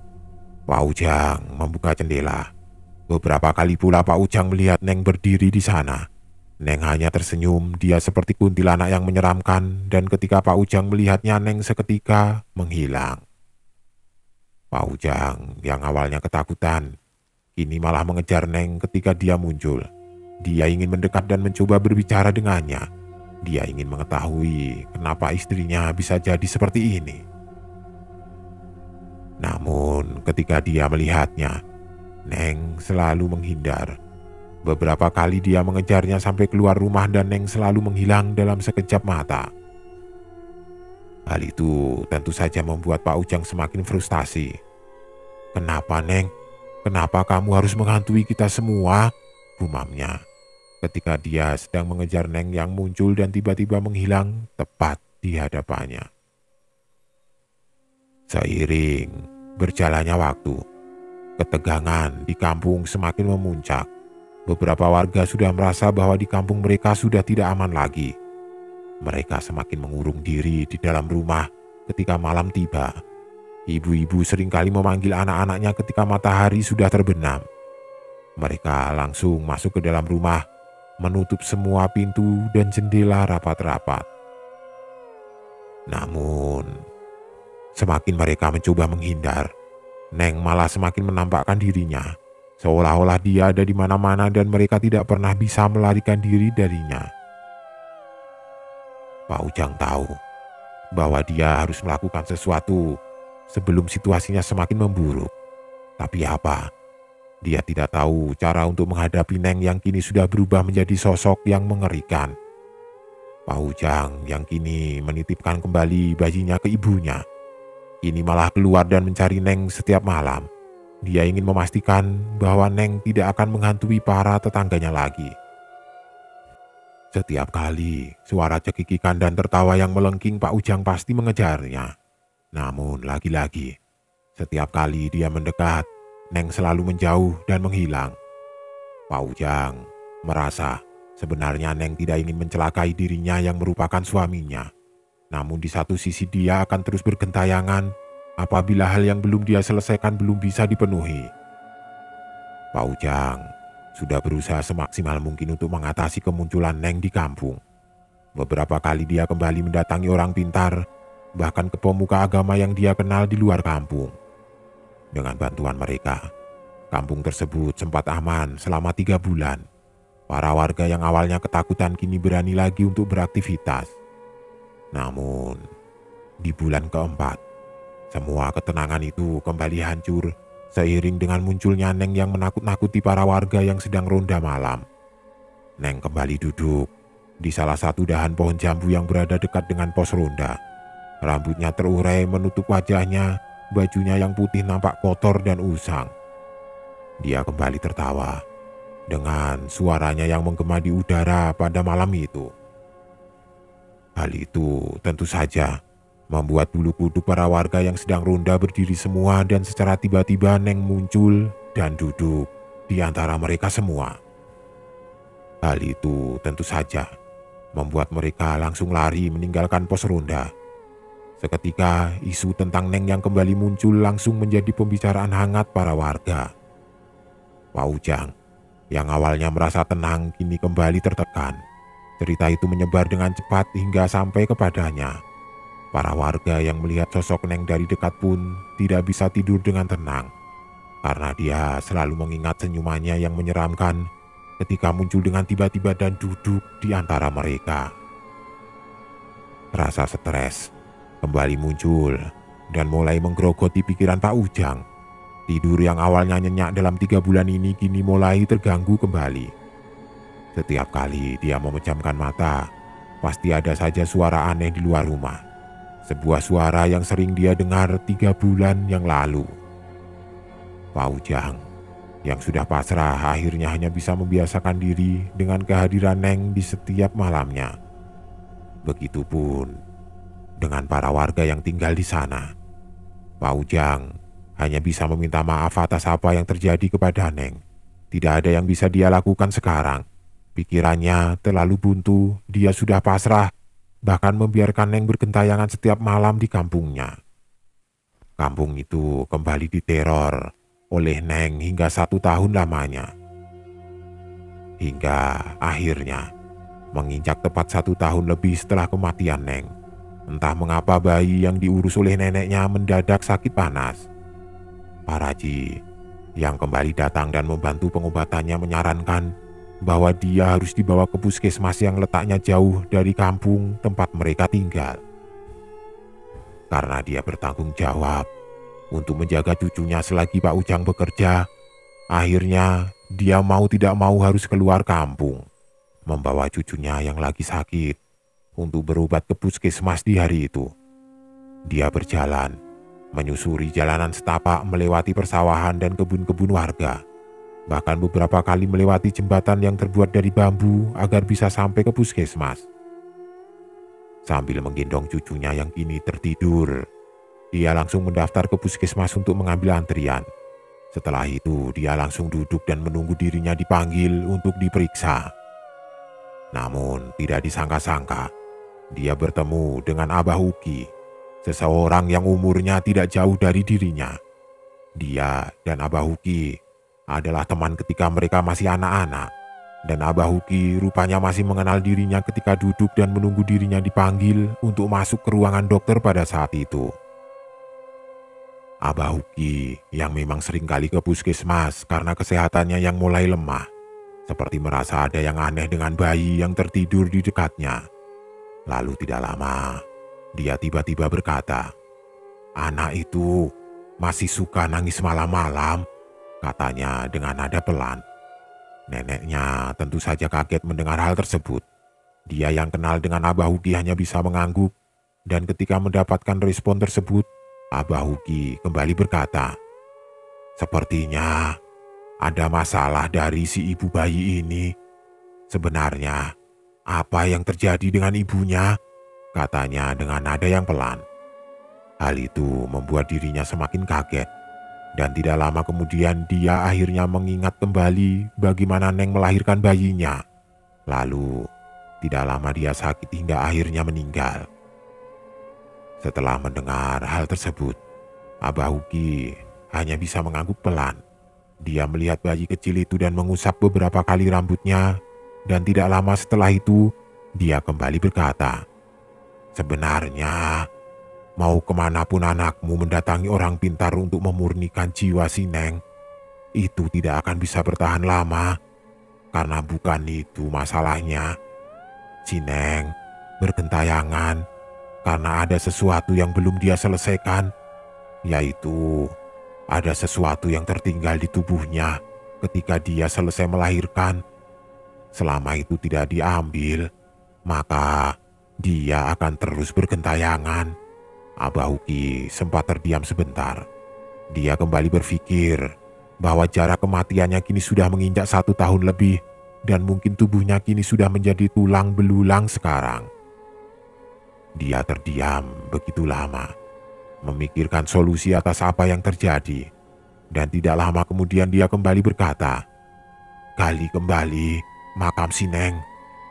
Pak Ujang membuka jendela. Beberapa kali pula Pak Ujang melihat Neng berdiri di sana. Neng hanya tersenyum, dia seperti kuntilanak yang menyeramkan, dan ketika Pak Ujang melihatnya, Neng seketika menghilang. Pak Ujang yang awalnya ketakutan, kini malah mengejar Neng ketika dia muncul. Dia ingin mendekat dan mencoba berbicara dengannya. Dia ingin mengetahui kenapa istrinya bisa jadi seperti ini. Namun ketika dia melihatnya, Neng selalu menghindar. Beberapa kali dia mengejarnya sampai keluar rumah dan Neng selalu menghilang dalam sekejap mata. Hal itu tentu saja membuat Pak Ujang semakin frustasi. "Kenapa, Neng? Kenapa kamu harus menghantui kita semua?" gumamnya ketika dia sedang mengejar Neng yang muncul dan tiba-tiba menghilang tepat di hadapannya. Seiring berjalannya waktu, ketegangan di kampung semakin memuncak. Beberapa warga sudah merasa bahwa di kampung mereka sudah tidak aman lagi. Mereka semakin mengurung diri di dalam rumah ketika malam tiba. Ibu-ibu seringkali memanggil anak-anaknya ketika matahari sudah terbenam. Mereka langsung masuk ke dalam rumah, menutup semua pintu dan jendela rapat-rapat. Namun semakin mereka mencoba menghindar, Neng malah semakin menampakkan dirinya, seolah-olah dia ada di mana-mana dan mereka tidak pernah bisa melarikan diri darinya. Pak Ujang tahu bahwa dia harus melakukan sesuatu sebelum situasinya semakin memburuk. Tapi apa? Dia tidak tahu cara untuk menghadapi Neng yang kini sudah berubah menjadi sosok yang mengerikan. Pak Ujang yang kini menitipkan kembali bayinya ke ibunya, kini malah keluar dan mencari Neng setiap malam. Dia ingin memastikan bahwa Neng tidak akan menghantui para tetangganya lagi. Setiap kali suara cekikikan dan tertawa yang melengking Pak Ujang pasti mengejarnya. Namun lagi-lagi Setiap kali dia mendekat, Neng selalu menjauh dan menghilang. Pak Ujang merasa sebenarnya Neng tidak ingin mencelakai dirinya yang merupakan suaminya. Namun di satu sisi dia akan terus bergentayangan apabila hal yang belum dia selesaikan belum bisa dipenuhi. Pak Ujang sudah berusaha semaksimal mungkin untuk mengatasi kemunculan Neng di kampung. Beberapa kali dia kembali mendatangi orang pintar, bahkan ke pemuka agama yang dia kenal di luar kampung. Dengan bantuan mereka, kampung tersebut sempat aman selama 3 bulan. Para warga yang awalnya ketakutan kini berani lagi untuk beraktivitas. Namun, di bulan keempat, semua ketenangan itu kembali hancur seiring dengan munculnya Neng yang menakut-nakuti para warga yang sedang ronda malam. Neng kembali duduk di salah satu dahan pohon jambu yang berada dekat dengan pos ronda. Rambutnya terurai menutup wajahnya, bajunya yang putih nampak kotor dan usang. Dia kembali tertawa dengan suaranya yang menggema di udara pada malam itu. Hal itu tentu saja membuat bulu kuduk para warga yang sedang ronda berdiri semua dan secara tiba-tiba Neng muncul dan duduk di antara mereka semua. Hal itu tentu saja membuat mereka langsung lari meninggalkan pos ronda. Seketika isu tentang Neng yang kembali muncul langsung menjadi pembicaraan hangat para warga. Pak Ujang yang awalnya merasa tenang kini kembali tertekan. Cerita itu menyebar dengan cepat hingga sampai kepadanya. Para warga yang melihat sosok Neng dari dekat pun tidak bisa tidur dengan tenang, karena dia selalu mengingat senyumannya yang menyeramkan ketika muncul dengan tiba-tiba dan duduk di antara mereka. Rasa stres kembali muncul dan mulai menggerogoti pikiran Pak Ujang. Tidur yang awalnya nyenyak dalam 3 bulan ini kini mulai terganggu kembali. Setiap kali dia memejamkan mata, pasti ada saja suara aneh di luar rumah. Sebuah suara yang sering dia dengar 3 bulan yang lalu. Pak Ujang yang sudah pasrah akhirnya hanya bisa membiasakan diri dengan kehadiran Neng di setiap malamnya. Begitupun dengan para warga yang tinggal di sana. Pak Ujang hanya bisa meminta maaf atas apa yang terjadi kepada Neng. Tidak ada yang bisa dia lakukan sekarang. Pikirannya terlalu buntu, dia sudah pasrah, bahkan membiarkan Neng bergentayangan setiap malam di kampungnya. Kampung itu kembali diteror oleh Neng hingga 1 tahun lamanya. Hingga akhirnya, menginjak tepat 1 tahun lebih setelah kematian Neng, entah mengapa bayi yang diurus oleh neneknya mendadak sakit panas. Pak Raji yang kembali datang dan membantu pengobatannya menyarankan bahwa dia harus dibawa ke puskesmas yang letaknya jauh dari kampung tempat mereka tinggal. Karena dia bertanggung jawab untuk menjaga cucunya selagi Pak Ujang bekerja, akhirnya dia mau tidak mau harus keluar kampung, membawa cucunya yang lagi sakit untuk berobat ke puskesmas di hari itu. Dia berjalan, menyusuri jalanan setapak melewati persawahan dan kebun-kebun warga. Bahkan beberapa kali melewati jembatan yang terbuat dari bambu agar bisa sampai ke puskesmas. Sambil menggendong cucunya yang kini tertidur, dia langsung mendaftar ke puskesmas untuk mengambil antrian. Setelah itu dia langsung duduk dan menunggu dirinya dipanggil untuk diperiksa. Namun tidak disangka-sangka, dia bertemu dengan Abah Uki, seseorang yang umurnya tidak jauh dari dirinya. Dia dan Abah Uki adalah teman ketika mereka masih anak-anak, dan Abah Uki rupanya masih mengenal dirinya ketika duduk dan menunggu dirinya dipanggil untuk masuk ke ruangan dokter pada saat itu. Abah Uki yang memang sering kali ke puskesmas karena kesehatannya yang mulai lemah, seperti merasa ada yang aneh dengan bayi yang tertidur di dekatnya. Lalu tidak lama, dia tiba-tiba berkata, "Anak itu masih suka nangis malam-malam," katanya dengan nada pelan. Neneknya tentu saja kaget mendengar hal tersebut. Dia yang kenal dengan Abah Uki hanya bisa mengangguk, dan ketika mendapatkan respon tersebut, Abah Uki kembali berkata, "Sepertinya ada masalah dari si ibu bayi ini. Sebenarnya, apa yang terjadi dengan ibunya?" katanya dengan nada yang pelan. Hal itu membuat dirinya semakin kaget. Dan tidak lama kemudian dia akhirnya mengingat kembali bagaimana Neng melahirkan bayinya. Lalu tidak lama dia sakit hingga akhirnya meninggal. Setelah mendengar hal tersebut, Abah Uki hanya bisa mengangguk pelan. Dia melihat bayi kecil itu dan mengusap beberapa kali rambutnya. Dan tidak lama setelah itu dia kembali berkata, "Sebenarnya mau kemanapun anakmu mendatangi orang pintar untuk memurnikan jiwa si Neng, itu tidak akan bisa bertahan lama. Karena bukan itu masalahnya. Si Neng bergentayangan karena ada sesuatu yang belum dia selesaikan, yaitu ada sesuatu yang tertinggal di tubuhnya ketika dia selesai melahirkan. Selama itu tidak diambil, maka dia akan terus bergentayangan." Abah Uki sempat terdiam sebentar. Dia kembali berpikir bahwa jarak kematiannya kini sudah menginjak 1 tahun lebih dan mungkin tubuhnya kini sudah menjadi tulang belulang sekarang. Dia terdiam begitu lama, memikirkan solusi atas apa yang terjadi. Dan tidak lama kemudian dia kembali berkata, "Gali kembali makam si Neng,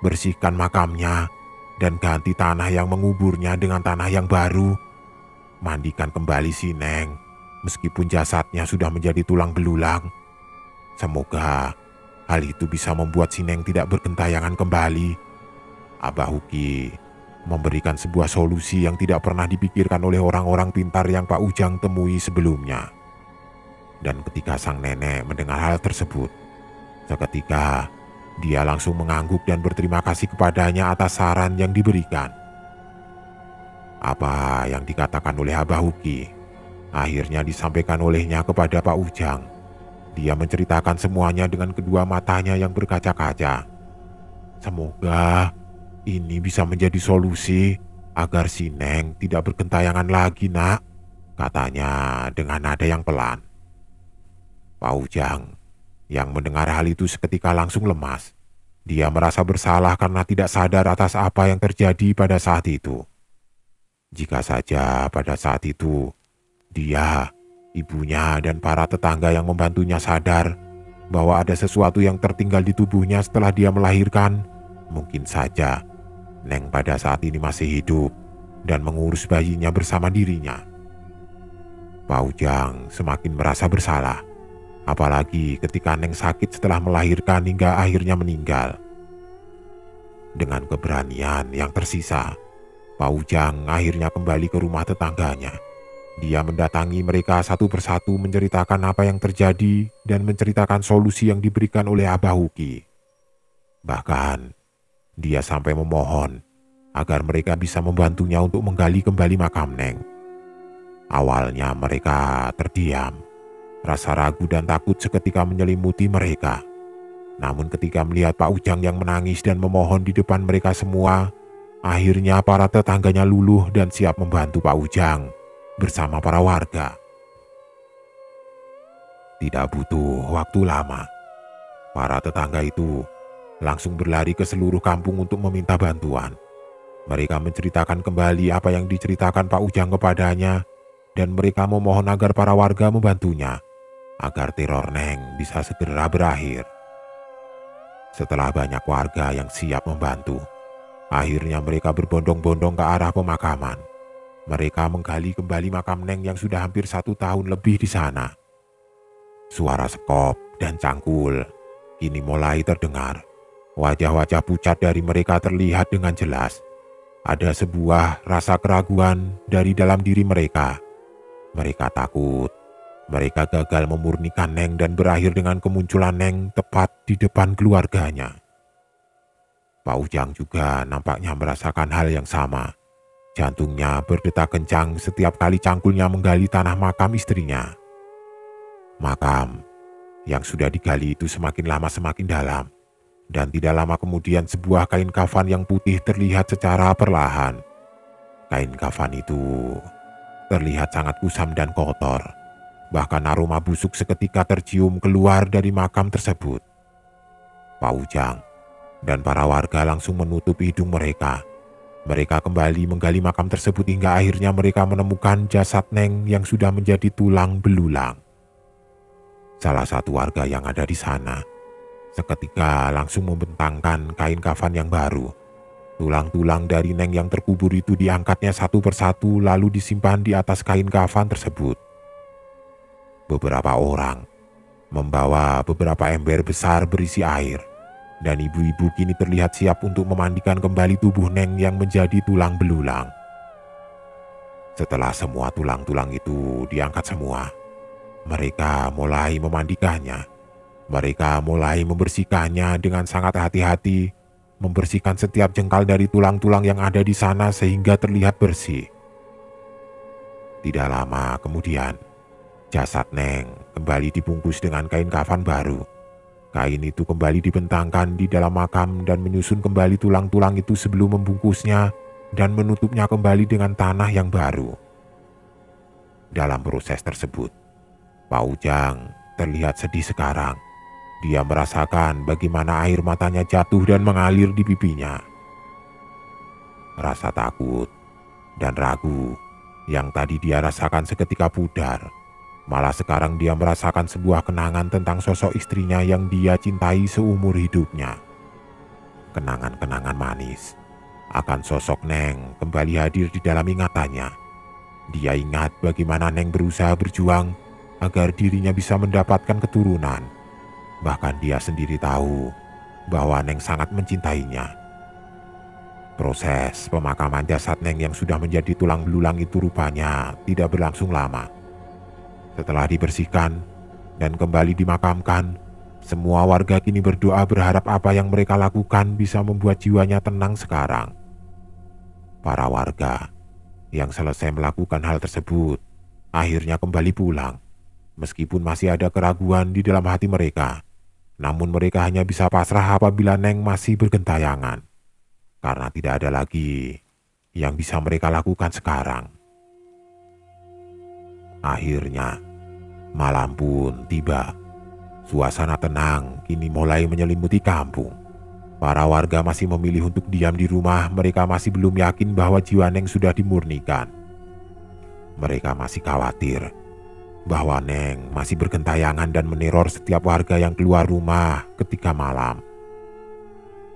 bersihkan makamnya, dan ganti tanah yang menguburnya dengan tanah yang baru. Mandikan kembali si Neng, meskipun jasadnya sudah menjadi tulang belulang. Semoga hal itu bisa membuat si Neng tidak bergentayangan kembali." Abah Uki memberikan sebuah solusi yang tidak pernah dipikirkan oleh orang-orang pintar yang Pak Ujang temui sebelumnya. Dan ketika sang nenek mendengar hal tersebut, seketika dia langsung mengangguk dan berterima kasih kepadanya atas saran yang diberikan. Apa yang dikatakan oleh Abah Uki akhirnya disampaikan olehnya kepada Pak Ujang. Dia menceritakan semuanya dengan kedua matanya yang berkaca-kaca. "Semoga ini bisa menjadi solusi agar si Neng tidak bergentayangan lagi, Nak," katanya dengan nada yang pelan. Pak Ujang yang mendengar hal itu seketika langsung lemas. Dia merasa bersalah karena tidak sadar atas apa yang terjadi pada saat itu. Jika saja pada saat itu dia, ibunya, dan para tetangga yang membantunya sadar bahwa ada sesuatu yang tertinggal di tubuhnya setelah dia melahirkan, mungkin saja Neng pada saat ini masih hidup dan mengurus bayinya bersama dirinya. Pak Ujang semakin merasa bersalah, apalagi ketika Neng sakit setelah melahirkan hingga akhirnya meninggal. Dengan keberanian yang tersisa, Pak Ujang akhirnya kembali ke rumah tetangganya. Dia mendatangi mereka satu persatu menceritakan apa yang terjadi dan menceritakan solusi yang diberikan oleh Abah Uki. Bahkan, dia sampai memohon agar mereka bisa membantunya untuk menggali kembali makam Neng. Awalnya mereka terdiam. Rasa ragu dan takut seketika menyelimuti mereka. Namun ketika melihat Pak Ujang yang menangis dan memohon di depan mereka semua, akhirnya para tetangganya luluh dan siap membantu Pak Ujang bersama para warga. Tidak butuh waktu lama, para tetangga itu langsung berlari ke seluruh kampung untuk meminta bantuan. Mereka menceritakan kembali apa yang diceritakan Pak Ujang kepadanya, dan mereka memohon agar para warga membantunya agar teror Neng bisa segera berakhir. Setelah banyak warga yang siap membantu, akhirnya mereka berbondong-bondong ke arah pemakaman. Mereka menggali kembali makam Neng yang sudah hampir 1 tahun lebih di sana. Suara sekop dan cangkul kini mulai terdengar. Wajah-wajah pucat dari mereka terlihat dengan jelas. Ada sebuah rasa keraguan dari dalam diri mereka. Mereka takut mereka gagal memurnikan Neng dan berakhir dengan kemunculan Neng tepat di depan keluarganya. Pak Ujang juga nampaknya merasakan hal yang sama. Jantungnya berdetak kencang setiap kali cangkulnya menggali tanah makam istrinya. Makam yang sudah digali itu semakin lama semakin dalam. Dan tidak lama kemudian sebuah kain kafan yang putih terlihat secara perlahan. Kain kafan itu terlihat sangat kusam dan kotor. Bahkan aroma busuk seketika tercium keluar dari makam tersebut. Pak Ujang dan para warga langsung menutup hidung mereka. Mereka kembali menggali makam tersebut hingga akhirnya mereka menemukan jasad Neng yang sudah menjadi tulang belulang. Salah satu warga yang ada di sana seketika langsung membentangkan kain kafan yang baru. Tulang-tulang dari Neng yang terkubur itu diangkatnya satu persatu lalu disimpan di atas kain kafan tersebut. Beberapa orang membawa beberapa ember besar berisi air, dan ibu-ibu kini terlihat siap untuk memandikan kembali tubuh Neng yang menjadi tulang belulang. Setelah semua tulang-tulang itu diangkat semua, mereka mulai memandikannya. Mereka mulai membersihkannya dengan sangat hati-hati, membersihkan setiap jengkal dari tulang-tulang yang ada di sana sehingga terlihat bersih. Tidak lama kemudian, jasad Neng kembali dibungkus dengan kain kafan baru. Kain itu kembali dibentangkan di dalam makam dan menyusun kembali tulang-tulang itu sebelum membungkusnya dan menutupnya kembali dengan tanah yang baru. Dalam proses tersebut, Pak Ujang terlihat sedih sekarang. Dia merasakan bagaimana air matanya jatuh dan mengalir di pipinya. Rasa takut dan ragu yang tadi dia rasakan seketika pudar. Malah sekarang dia merasakan sebuah kenangan tentang sosok istrinya yang dia cintai seumur hidupnya. Kenangan-kenangan manis akan sosok Neng kembali hadir di dalam ingatannya. Dia ingat bagaimana Neng berusaha berjuang agar dirinya bisa mendapatkan keturunan. Bahkan dia sendiri tahu bahwa Neng sangat mencintainya. Proses pemakaman jasad Neng yang sudah menjadi tulang belulang itu rupanya tidak berlangsung lama. Setelah dibersihkan dan kembali dimakamkan, semua warga kini berdoa berharap apa yang mereka lakukan bisa membuat jiwanya tenang sekarang. Para warga yang selesai melakukan hal tersebut akhirnya kembali pulang. Meskipun masih ada keraguan di dalam hati mereka, namun mereka hanya bisa pasrah apabila Neng masih bergentayangan. Karena tidak ada lagi yang bisa mereka lakukan sekarang. Akhirnya, malam pun tiba. Suasana tenang kini mulai menyelimuti kampung. Para warga masih memilih untuk diam di rumah. Mereka masih belum yakin bahwa jiwa Neng sudah dimurnikan. Mereka masih khawatir bahwa Neng masih bergentayangan dan meneror setiap warga yang keluar rumah ketika malam.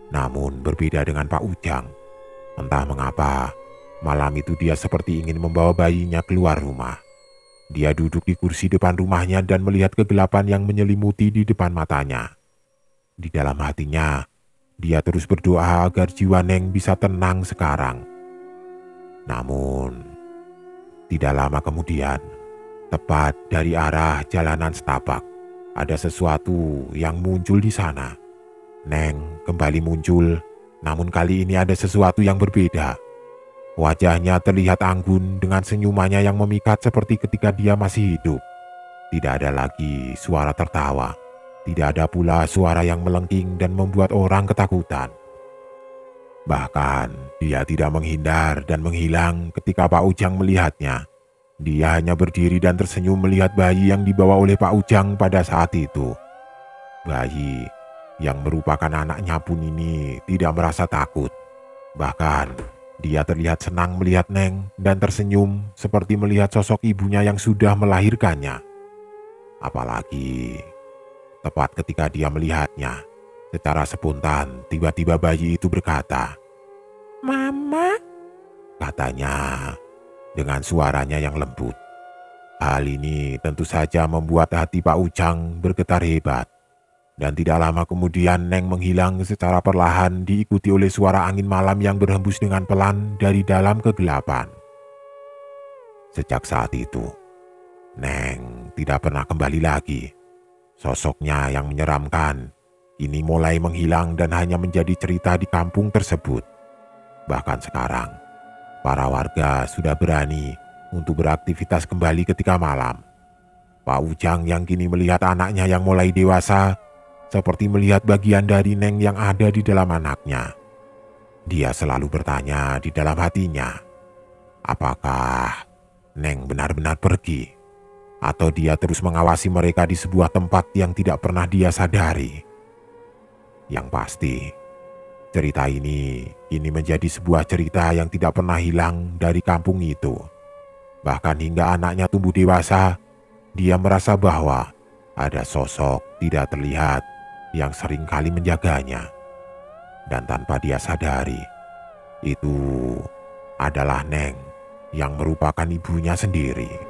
Namun berbeda dengan Pak Ujang. Entah mengapa, malam itu dia seperti ingin membawa bayinya keluar rumah. Dia duduk di kursi depan rumahnya dan melihat kegelapan yang menyelimuti di depan matanya. Di dalam hatinya, dia terus berdoa agar jiwa Neng bisa tenang sekarang. Namun, tidak lama kemudian, tepat dari arah jalanan setapak, ada sesuatu yang muncul di sana. Neng kembali muncul, namun kali ini ada sesuatu yang berbeda. Wajahnya terlihat anggun dengan senyumannya yang memikat seperti ketika dia masih hidup. Tidak ada lagi suara tertawa. Tidak ada pula suara yang melengking dan membuat orang ketakutan. Bahkan dia tidak menghindar dan menghilang ketika Pak Ujang melihatnya. Dia hanya berdiri dan tersenyum melihat bayi yang dibawa oleh Pak Ujang pada saat itu. Bayi yang merupakan anaknya pun ini tidak merasa takut. Bahkan dia terlihat senang melihat Neng dan tersenyum seperti melihat sosok ibunya yang sudah melahirkannya. Apalagi tepat ketika dia melihatnya, secara spontan tiba-tiba bayi itu berkata, "Mama," katanya dengan suaranya yang lembut. Hal ini tentu saja membuat hati Pak Ujang bergetar hebat. Dan tidak lama kemudian Neng menghilang secara perlahan diikuti oleh suara angin malam yang berhembus dengan pelan dari dalam kegelapan. Sejak saat itu, Neng tidak pernah kembali lagi. Sosoknya yang menyeramkan kini mulai menghilang dan hanya menjadi cerita di kampung tersebut. Bahkan sekarang, para warga sudah berani untuk beraktivitas kembali ketika malam. Pak Ujang yang kini melihat anaknya yang mulai dewasa, seperti melihat bagian dari Neng yang ada di dalam anaknya. Dia selalu bertanya di dalam hatinya, apakah Neng benar-benar pergi? Atau dia terus mengawasi mereka di sebuah tempat yang tidak pernah dia sadari? Yang pasti, Cerita ini kini menjadi sebuah cerita yang tidak pernah hilang dari kampung itu. Bahkan hingga anaknya tumbuh dewasa, dia merasa bahwa ada sosok tidak terlihat yang sering kali menjaganya. Dan tanpa dia sadari, itu adalah Neng yang merupakan ibunya sendiri.